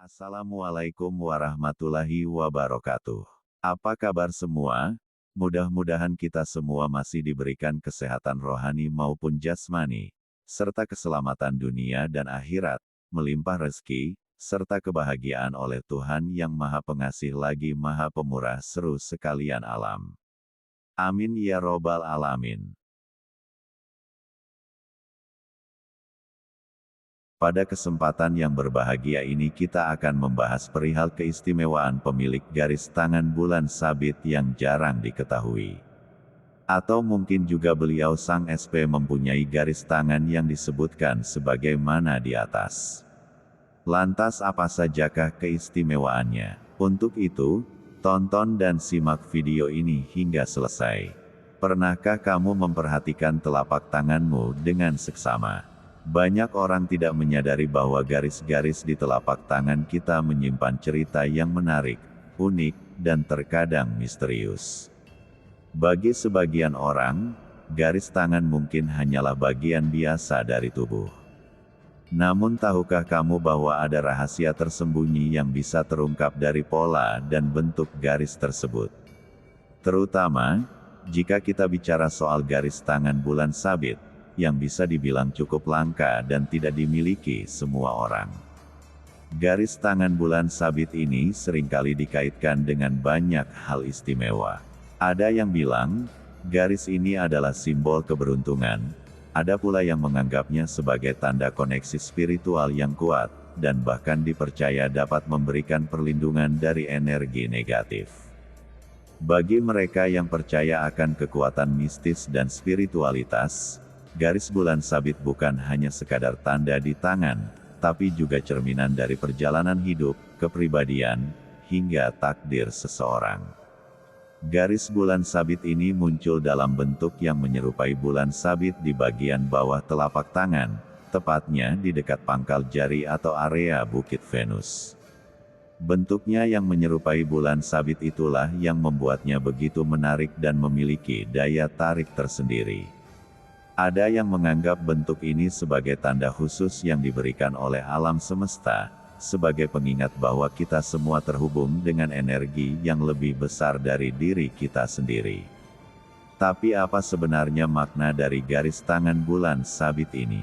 Assalamualaikum warahmatullahi wabarakatuh. Apa kabar semua? Mudah-mudahan kita semua masih diberikan kesehatan rohani maupun jasmani, serta keselamatan dunia dan akhirat, melimpah rezeki, serta kebahagiaan oleh Tuhan yang Maha Pengasih lagi Maha Pemurah seru sekalian alam. Amin ya robbal alamin. Pada kesempatan yang berbahagia ini kita akan membahas perihal keistimewaan pemilik garis tangan bulan sabit yang jarang diketahui. Atau mungkin juga beliau sang SP mempunyai garis tangan yang disebutkan sebagaimana di atas. Lantas apa sajakah keistimewaannya? Untuk itu, tonton dan simak video ini hingga selesai. Pernahkah kamu memperhatikan telapak tanganmu dengan seksama? Banyak orang tidak menyadari bahwa garis-garis di telapak tangan kita menyimpan cerita yang menarik, unik, dan terkadang misterius. Bagi sebagian orang, garis tangan mungkin hanyalah bagian biasa dari tubuh. Namun tahukah kamu bahwa ada rahasia tersembunyi yang bisa terungkap dari pola dan bentuk garis tersebut? Terutama, jika kita bicara soal garis tangan bulan sabit, yang bisa dibilang cukup langka dan tidak dimiliki semua orang. Garis tangan bulan sabit ini seringkali dikaitkan dengan banyak hal istimewa. Ada yang bilang, garis ini adalah simbol keberuntungan, ada pula yang menganggapnya sebagai tanda koneksi spiritual yang kuat, dan bahkan dipercaya dapat memberikan perlindungan dari energi negatif. Bagi mereka yang percaya akan kekuatan mistis dan spiritualitas, garis bulan sabit bukan hanya sekadar tanda di tangan, tapi juga cerminan dari perjalanan hidup, kepribadian, hingga takdir seseorang. Garis bulan sabit ini muncul dalam bentuk yang menyerupai bulan sabit di bagian bawah telapak tangan, tepatnya di dekat pangkal jari atau area bukit Venus. Bentuknya yang menyerupai bulan sabit itulah yang membuatnya begitu menarik dan memiliki daya tarik tersendiri. Ada yang menganggap bentuk ini sebagai tanda khusus yang diberikan oleh alam semesta, sebagai pengingat bahwa kita semua terhubung dengan energi yang lebih besar dari diri kita sendiri. Tapi apa sebenarnya makna dari garis tangan bulan sabit ini?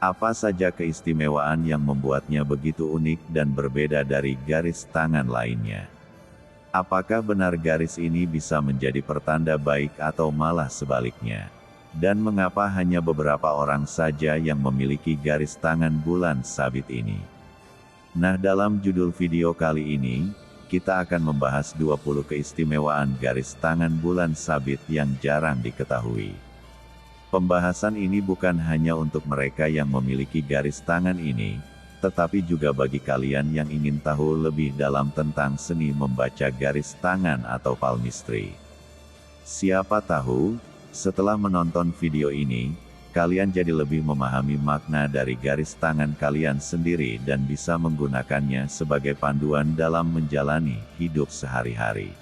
Apa saja keistimewaan yang membuatnya begitu unik dan berbeda dari garis tangan lainnya? Apakah benar garis ini bisa menjadi pertanda baik atau malah sebaliknya? Dan mengapa hanya beberapa orang saja yang memiliki garis tangan bulan sabit ini? Nah, dalam judul video kali ini, kita akan membahas 20 keistimewaan garis tangan bulan sabit yang jarang diketahui. Pembahasan ini bukan hanya untuk mereka yang memiliki garis tangan ini, tetapi juga bagi kalian yang ingin tahu lebih dalam tentang seni membaca garis tangan atau palmistry. Siapa tahu, setelah menonton video ini, kalian jadi lebih memahami makna dari garis tangan kalian sendiri dan bisa menggunakannya sebagai panduan dalam menjalani hidup sehari-hari.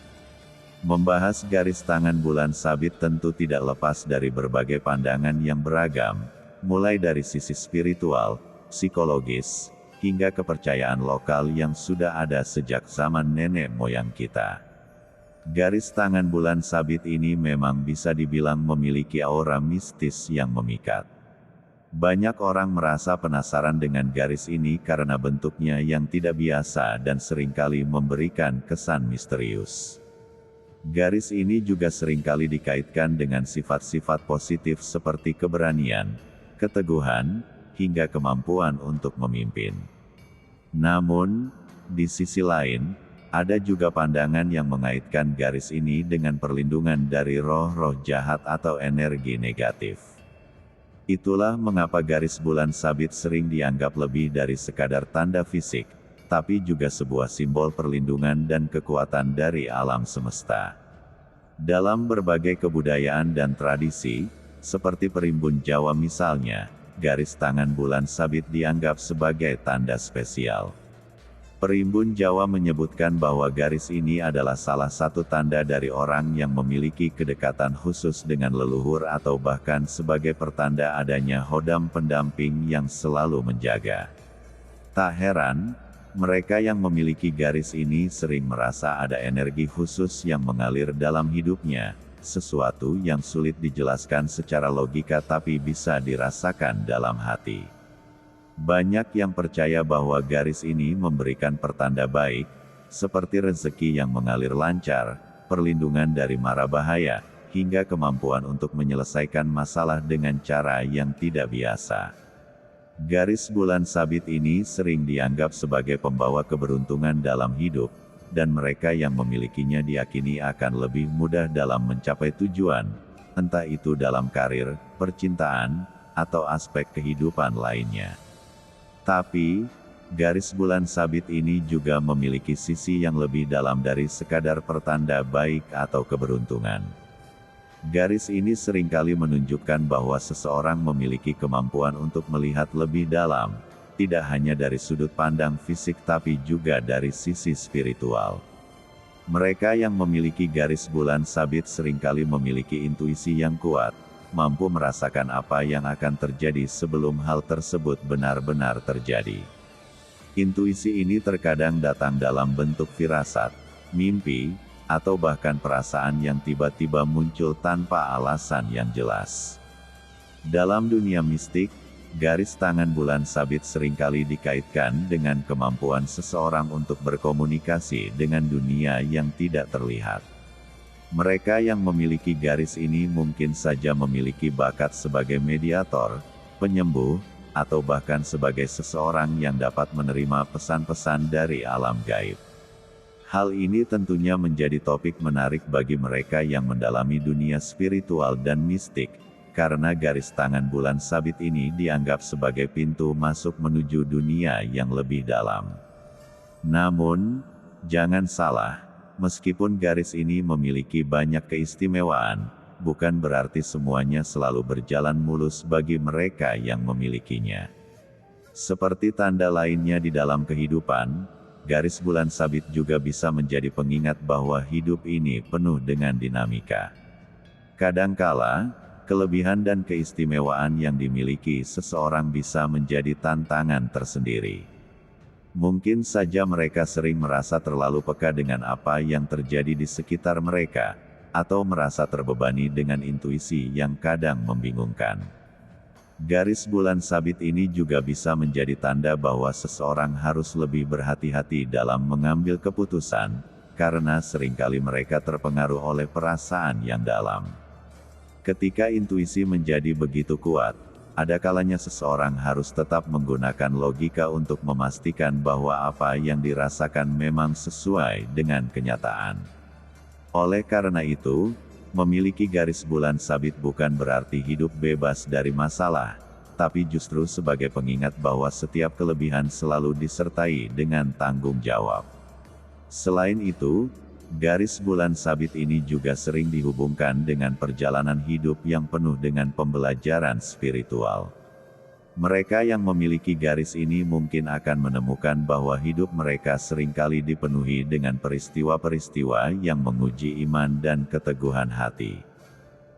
Membahas garis tangan bulan sabit tentu tidak lepas dari berbagai pandangan yang beragam, mulai dari sisi spiritual, psikologis, hingga kepercayaan lokal yang sudah ada sejak zaman nenek moyang kita. Garis tangan bulan sabit ini memang bisa dibilang memiliki aura mistis yang memikat. Banyak orang merasa penasaran dengan garis ini karena bentuknya yang tidak biasa dan seringkali memberikan kesan misterius. Garis ini juga seringkali dikaitkan dengan sifat-sifat positif seperti keberanian, keteguhan, hingga kemampuan untuk memimpin. Namun, di sisi lain, ada juga pandangan yang mengaitkan garis ini dengan perlindungan dari roh-roh jahat atau energi negatif. Itulah mengapa garis bulan sabit sering dianggap lebih dari sekadar tanda fisik, tapi juga sebuah simbol perlindungan dan kekuatan dari alam semesta. Dalam berbagai kebudayaan dan tradisi, seperti Perimbun Jawa misalnya, garis tangan bulan sabit dianggap sebagai tanda spesial. Perimbun Jawa menyebutkan bahwa garis ini adalah salah satu tanda dari orang yang memiliki kedekatan khusus dengan leluhur atau bahkan sebagai pertanda adanya hodam pendamping yang selalu menjaga. Tak heran, Mereka yang memiliki garis ini sering merasa ada energi khusus yang mengalir dalam hidupnya, sesuatu yang sulit dijelaskan secara logika tapi bisa dirasakan dalam hati. Banyak yang percaya bahwa garis ini memberikan pertanda baik, seperti rezeki yang mengalir lancar, perlindungan dari mara bahaya, hingga kemampuan untuk menyelesaikan masalah dengan cara yang tidak biasa. Garis bulan sabit ini sering dianggap sebagai pembawa keberuntungan dalam hidup, dan mereka yang memilikinya diyakini akan lebih mudah dalam mencapai tujuan, entah itu dalam karir, percintaan, atau aspek kehidupan lainnya. Tapi, garis bulan sabit ini juga memiliki sisi yang lebih dalam dari sekadar pertanda baik atau keberuntungan. Garis ini seringkali menunjukkan bahwa seseorang memiliki kemampuan untuk melihat lebih dalam, tidak hanya dari sudut pandang fisik tapi juga dari sisi spiritual. Mereka yang memiliki garis bulan sabit seringkali memiliki intuisi yang kuat, mampu merasakan apa yang akan terjadi sebelum hal tersebut benar-benar terjadi. Intuisi ini terkadang datang dalam bentuk firasat, mimpi, atau bahkan perasaan yang tiba-tiba muncul tanpa alasan yang jelas. Dalam dunia mistik, garis tangan bulan sabit seringkali dikaitkan dengan kemampuan seseorang untuk berkomunikasi dengan dunia yang tidak terlihat. Mereka yang memiliki garis ini mungkin saja memiliki bakat sebagai mediator, penyembuh, atau bahkan sebagai seseorang yang dapat menerima pesan-pesan dari alam gaib. Hal ini tentunya menjadi topik menarik bagi mereka yang mendalami dunia spiritual dan mistik, karena garis tangan bulan sabit ini dianggap sebagai pintu masuk menuju dunia yang lebih dalam. Namun, jangan salah, meskipun garis ini memiliki banyak keistimewaan, bukan berarti semuanya selalu berjalan mulus bagi mereka yang memilikinya. Seperti tanda lainnya di dalam kehidupan, garis bulan sabit juga bisa menjadi pengingat bahwa hidup ini penuh dengan dinamika. Kadangkala, kelebihan dan keistimewaan yang dimiliki seseorang bisa menjadi tantangan tersendiri. Mungkin saja mereka sering merasa terlalu peka dengan apa yang terjadi di sekitar mereka, atau merasa terbebani dengan intuisi yang kadang membingungkan. Garis bulan sabit ini juga bisa menjadi tanda bahwa seseorang harus lebih berhati-hati dalam mengambil keputusan, karena seringkali mereka terpengaruh oleh perasaan yang dalam. Ketika intuisi menjadi begitu kuat, ada kalanya seseorang harus tetap menggunakan logika untuk memastikan bahwa apa yang dirasakan memang sesuai dengan kenyataan. Oleh karena itu, memiliki garis bulan sabit bukan berarti hidup bebas dari masalah, tapi justru sebagai pengingat bahwa setiap kelebihan selalu disertai dengan tanggung jawab. Selain itu, garis bulan sabit ini juga sering dihubungkan dengan perjalanan hidup yang penuh dengan pembelajaran spiritual. Mereka yang memiliki garis ini mungkin akan menemukan bahwa hidup mereka seringkali dipenuhi dengan peristiwa-peristiwa yang menguji iman dan keteguhan hati.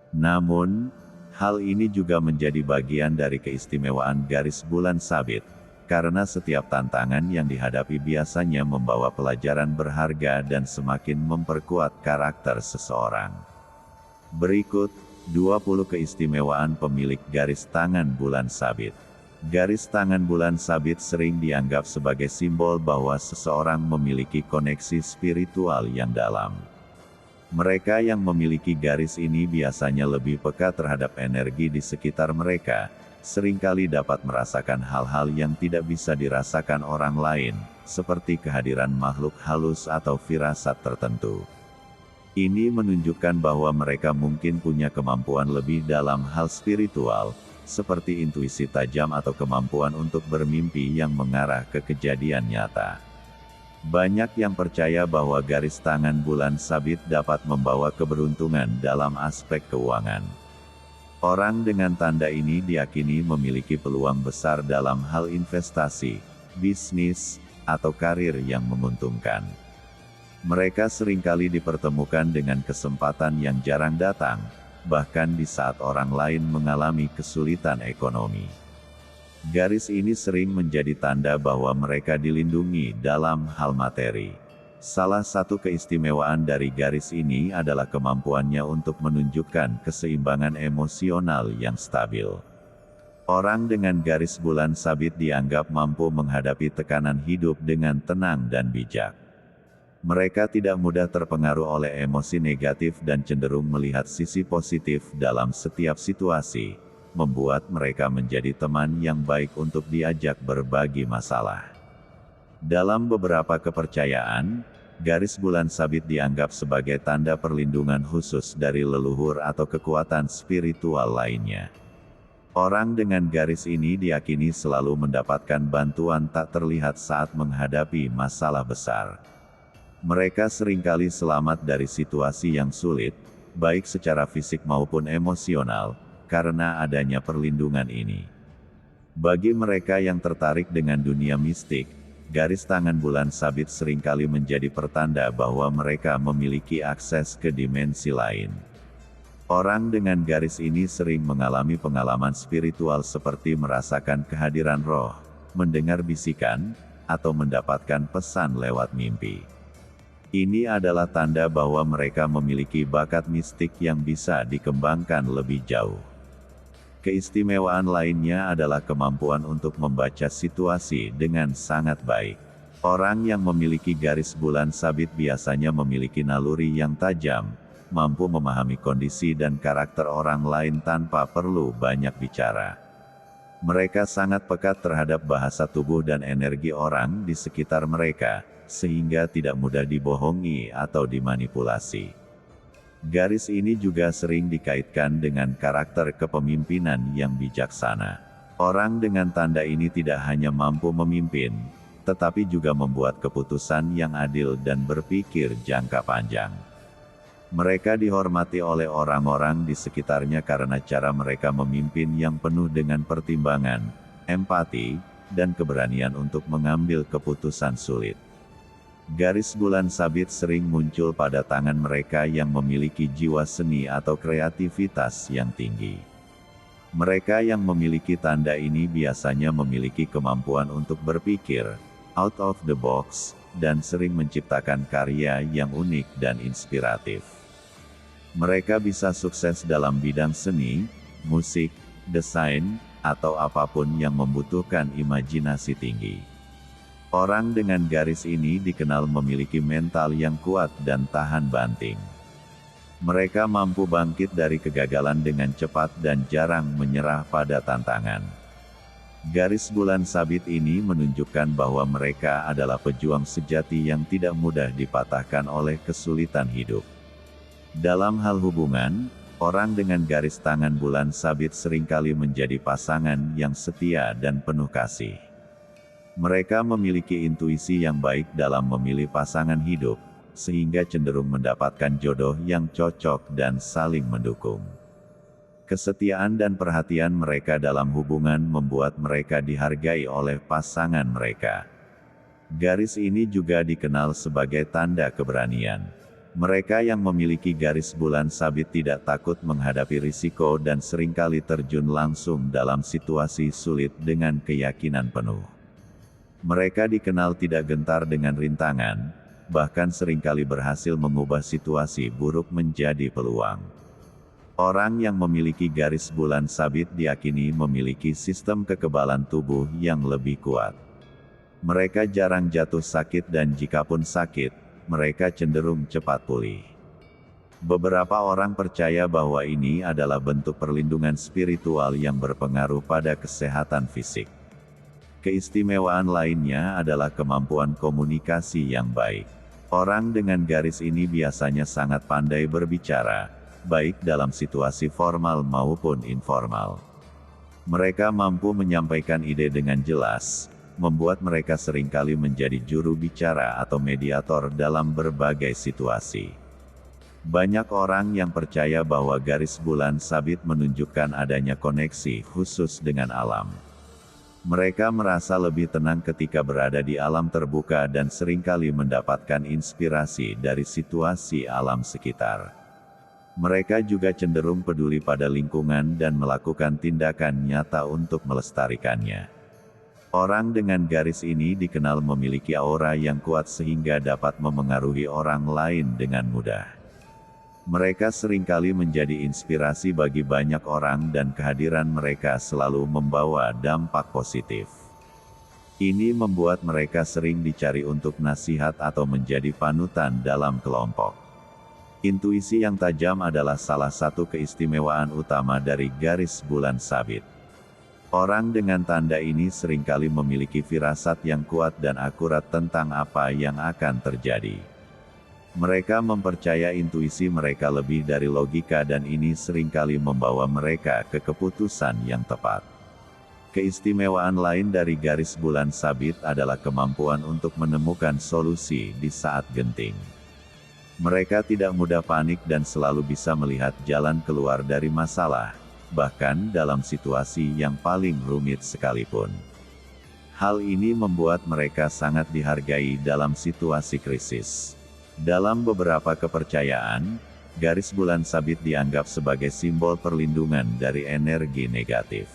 Namun, hal ini juga menjadi bagian dari keistimewaan garis bulan sabit, karena setiap tantangan yang dihadapi biasanya membawa pelajaran berharga dan semakin memperkuat karakter seseorang. Berikut, 20 keistimewaan pemilik garis tangan bulan sabit. Garis tangan bulan sabit sering dianggap sebagai simbol bahwa seseorang memiliki koneksi spiritual yang dalam. Mereka yang memiliki garis ini biasanya lebih peka terhadap energi di sekitar mereka, seringkali dapat merasakan hal-hal yang tidak bisa dirasakan orang lain, seperti kehadiran makhluk halus atau firasat tertentu. Ini menunjukkan bahwa mereka mungkin punya kemampuan lebih dalam hal spiritual, seperti intuisi tajam atau kemampuan untuk bermimpi yang mengarah ke kejadian nyata. Banyak yang percaya bahwa garis tangan bulan sabit dapat membawa keberuntungan dalam aspek keuangan. Orang dengan tanda ini diyakini memiliki peluang besar dalam hal investasi, bisnis, atau karir yang menguntungkan. Mereka seringkali dipertemukan dengan kesempatan yang jarang datang, bahkan di saat orang lain mengalami kesulitan ekonomi. Garis ini sering menjadi tanda bahwa mereka dilindungi dalam hal materi. Salah satu keistimewaan dari garis ini adalah kemampuannya untuk menunjukkan keseimbangan emosional yang stabil. Orang dengan garis bulan sabit dianggap mampu menghadapi tekanan hidup dengan tenang dan bijak. Mereka tidak mudah terpengaruh oleh emosi negatif dan cenderung melihat sisi positif dalam setiap situasi, membuat mereka menjadi teman yang baik untuk diajak berbagi masalah. Dalam beberapa kepercayaan, garis bulan sabit dianggap sebagai tanda perlindungan khusus dari leluhur atau kekuatan spiritual lainnya. Orang dengan garis ini diyakini selalu mendapatkan bantuan tak terlihat saat menghadapi masalah besar. Mereka seringkali selamat dari situasi yang sulit, baik secara fisik maupun emosional, karena adanya perlindungan ini. Bagi mereka yang tertarik dengan dunia mistik, garis tangan bulan sabit seringkali menjadi pertanda bahwa mereka memiliki akses ke dimensi lain. Orang dengan garis ini sering mengalami pengalaman spiritual seperti merasakan kehadiran roh, mendengar bisikan, atau mendapatkan pesan lewat mimpi. Ini adalah tanda bahwa mereka memiliki bakat mistik yang bisa dikembangkan lebih jauh. Keistimewaan lainnya adalah kemampuan untuk membaca situasi dengan sangat baik. Orang yang memiliki garis bulan sabit biasanya memiliki naluri yang tajam, mampu memahami kondisi dan karakter orang lain tanpa perlu banyak bicara. Mereka sangat peka terhadap bahasa tubuh dan energi orang di sekitar mereka, sehingga tidak mudah dibohongi atau dimanipulasi. Garis ini juga sering dikaitkan dengan karakter kepemimpinan yang bijaksana. Orang dengan tanda ini tidak hanya mampu memimpin, tetapi juga membuat keputusan yang adil dan berpikir jangka panjang. Mereka dihormati oleh orang-orang di sekitarnya karena cara mereka memimpin yang penuh dengan pertimbangan, empati, dan keberanian untuk mengambil keputusan sulit. Garis bulan sabit sering muncul pada tangan mereka yang memiliki jiwa seni atau kreativitas yang tinggi. Mereka yang memiliki tanda ini biasanya memiliki kemampuan untuk berpikir out of the box, dan sering menciptakan karya yang unik dan inspiratif. Mereka bisa sukses dalam bidang seni, musik, desain, atau apapun yang membutuhkan imajinasi tinggi. Orang dengan garis ini dikenal memiliki mental yang kuat dan tahan banting. Mereka mampu bangkit dari kegagalan dengan cepat dan jarang menyerah pada tantangan. Garis bulan sabit ini menunjukkan bahwa mereka adalah pejuang sejati yang tidak mudah dipatahkan oleh kesulitan hidup. Dalam hal hubungan, orang dengan garis tangan bulan sabit seringkali menjadi pasangan yang setia dan penuh kasih. Mereka memiliki intuisi yang baik dalam memilih pasangan hidup, sehingga cenderung mendapatkan jodoh yang cocok dan saling mendukung. Kesetiaan dan perhatian mereka dalam hubungan membuat mereka dihargai oleh pasangan mereka. Garis ini juga dikenal sebagai tanda keberanian. Mereka yang memiliki garis bulan sabit tidak takut menghadapi risiko dan seringkali terjun langsung dalam situasi sulit dengan keyakinan penuh. Mereka dikenal tidak gentar dengan rintangan, bahkan seringkali berhasil mengubah situasi buruk menjadi peluang. Orang yang memiliki garis bulan sabit diyakini memiliki sistem kekebalan tubuh yang lebih kuat. Mereka jarang jatuh sakit dan jikapun sakit, mereka cenderung cepat pulih. Beberapa orang percaya bahwa ini adalah bentuk perlindungan spiritual yang berpengaruh pada kesehatan fisik. Keistimewaan lainnya adalah kemampuan komunikasi yang baik. Orang dengan garis ini biasanya sangat pandai berbicara, baik dalam situasi formal maupun informal. Mereka mampu menyampaikan ide dengan jelas, membuat mereka seringkali menjadi juru bicara atau mediator dalam berbagai situasi. Banyak orang yang percaya bahwa garis bulan sabit menunjukkan adanya koneksi khusus dengan alam. Mereka merasa lebih tenang ketika berada di alam terbuka dan seringkali mendapatkan inspirasi dari situasi alam sekitar. Mereka juga cenderung peduli pada lingkungan dan melakukan tindakan nyata untuk melestarikannya. Orang dengan garis ini dikenal memiliki aura yang kuat sehingga dapat memengaruhi orang lain dengan mudah. Mereka seringkali menjadi inspirasi bagi banyak orang dan kehadiran mereka selalu membawa dampak positif. Ini membuat mereka sering dicari untuk nasihat atau menjadi panutan dalam kelompok. Intuisi yang tajam adalah salah satu keistimewaan utama dari garis bulan sabit. Orang dengan tanda ini seringkali memiliki firasat yang kuat dan akurat tentang apa yang akan terjadi. Mereka mempercaya intuisi mereka lebih dari logika dan ini seringkali membawa mereka ke keputusan yang tepat. Keistimewaan lain dari garis bulan sabit adalah kemampuan untuk menemukan solusi di saat genting. Mereka tidak mudah panik dan selalu bisa melihat jalan keluar dari masalah, bahkan dalam situasi yang paling rumit sekalipun. Hal ini membuat mereka sangat dihargai dalam situasi krisis. Dalam beberapa kepercayaan, garis bulan sabit dianggap sebagai simbol perlindungan dari energi negatif.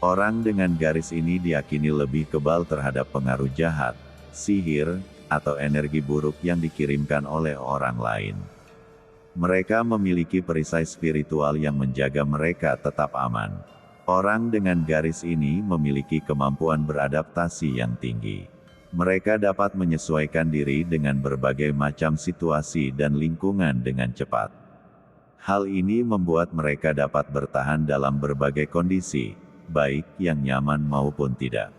Orang dengan garis ini diyakini lebih kebal terhadap pengaruh jahat, sihir, atau energi buruk yang dikirimkan oleh orang lain. Mereka memiliki perisai spiritual yang menjaga mereka tetap aman. Orang dengan garis ini memiliki kemampuan beradaptasi yang tinggi. Mereka dapat menyesuaikan diri dengan berbagai macam situasi dan lingkungan dengan cepat. Hal ini membuat mereka dapat bertahan dalam berbagai kondisi, baik yang nyaman maupun tidak.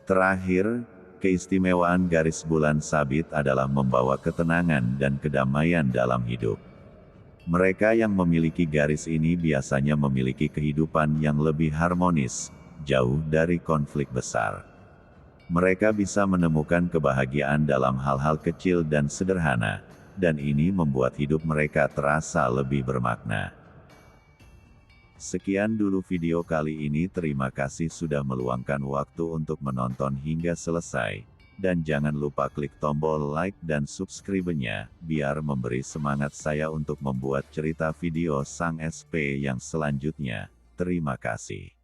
Terakhir, keistimewaan garis bulan sabit adalah membawa ketenangan dan kedamaian dalam hidup. Mereka yang memiliki garis ini biasanya memiliki kehidupan yang lebih harmonis, jauh dari konflik besar. Mereka bisa menemukan kebahagiaan dalam hal-hal kecil dan sederhana, dan ini membuat hidup mereka terasa lebih bermakna. Sekian dulu video kali ini, terima kasih sudah meluangkan waktu untuk menonton hingga selesai. Dan jangan lupa klik tombol like dan subscribe-nya, biar memberi semangat saya untuk membuat cerita video Sang SP yang selanjutnya. Terima kasih.